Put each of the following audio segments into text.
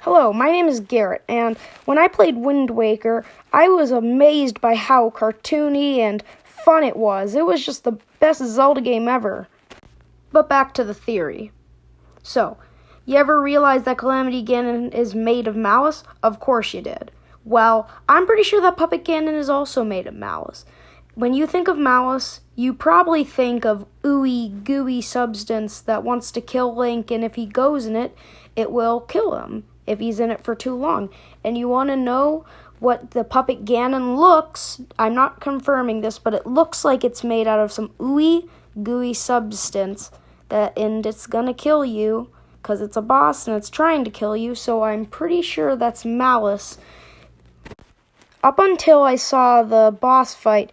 Hello, my name is Garrett, and when I played Wind Waker, I was amazed by how cartoony and fun it was. It was just the best Zelda game ever. But back to the theory. So, you ever realize that Calamity Ganon is made of malice? Of course you did. Well, I'm pretty sure that Puppet Ganon is also made of malice. When you think of malice, you probably think of ooey gooey substance that wants to kill Link, and if he goes in it, it will kill him if he's in it for too long. And you want to know what the Puppet Ganon looks, I'm not confirming this, but it looks like it's made out of some ooey gooey substance, and it's gonna kill you, because it's a boss and it's trying to kill you, so I'm pretty sure that's malice. Up until I saw the boss fight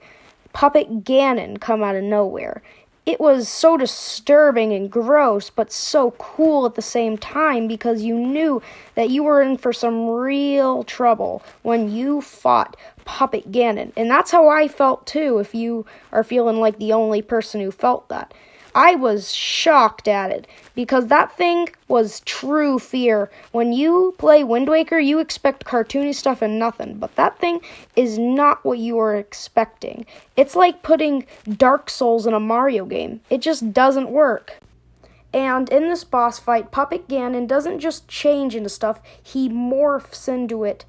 Puppet Ganon come out of nowhere. It was so disturbing and gross, but so cool at the same time, because you knew that you were in for some real trouble when you fought Puppet Ganon. And that's how I felt too, if you are feeling like the only person who felt that. I was shocked at it, because that thing was true fear. When you play Wind Waker, you expect cartoony stuff and nothing, but that thing is not what you were expecting. It's like putting Dark Souls in a Mario game. It just doesn't work. And in this boss fight, Puppet Ganon doesn't just change into stuff, he morphs into it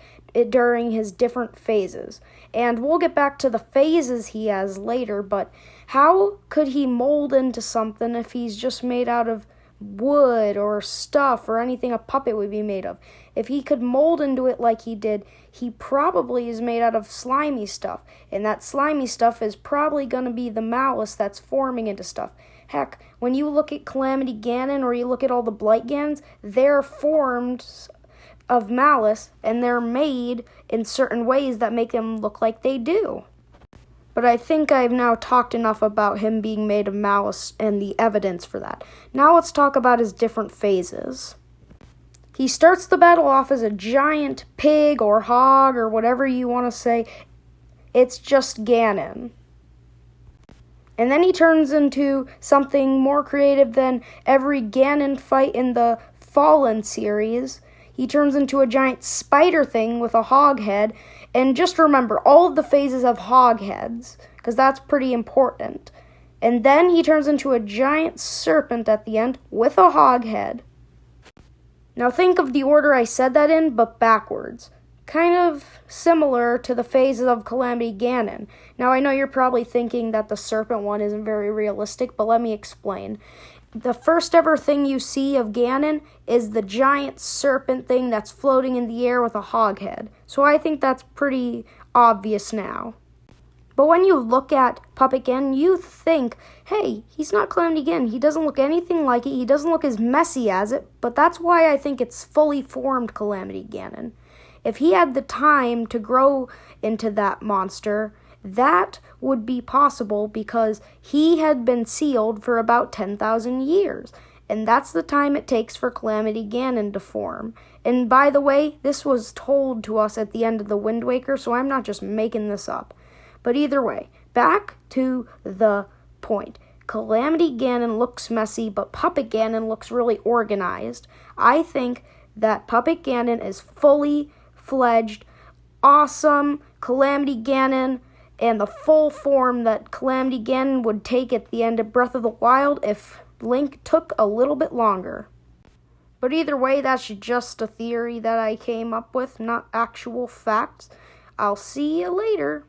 during his different phases. And we'll get back to the phases he has later, but how could he mold into something if he's just made out of wood or stuff or anything a puppet would be made of? If he could mold into it like he did, he probably is made out of slimy stuff, and that slimy stuff is probably going to be the malice that's forming into stuff. Heck, when you look at Calamity Ganon or you look at all the Blight Ganons, they're formed of malice, and they're made in certain ways that make them look like they do. But I think I've now talked enough about him being made of malice and the evidence for that. Now let's talk about his different phases. He starts the battle off as a giant pig or hog or whatever you want to say. It's just Ganon. And then he turns into something more creative than every Ganon fight in the Fallen series. He turns into a giant spider thing with a hog head. And just remember, all of the phases have hog heads, because that's pretty important. And then he turns into a giant serpent at the end with a hog head. Now think of the order I said that in, but backwards. Kind of similar to the phases of Calamity Ganon. Now I know you're probably thinking that the serpent one isn't very realistic, but let me explain. The first ever thing you see of Ganon is the giant serpent thing that's floating in the air with a hog head. So I think that's pretty obvious now. But when you look at Puppet Ganon, you think, hey, he's not Calamity Ganon. He doesn't look anything like it. He doesn't look as messy as it. But that's why I think it's fully formed Calamity Ganon. If he had the time to grow into that monster, that would be possible because he had been sealed for about 10,000 years. And that's the time it takes for Calamity Ganon to form. And by the way, this was told to us at the end of the Wind Waker, so I'm not just making this up. But either way, back to the point. Calamity Ganon looks messy, but Puppet Ganon looks really organized. I think that Puppet Ganon is fully fledged, awesome Calamity Ganon, and the full form that Calamity Ganon would take at the end of Breath of the Wild if Link took a little bit longer. But either way, that's just a theory that I came up with, not actual facts. I'll see you later.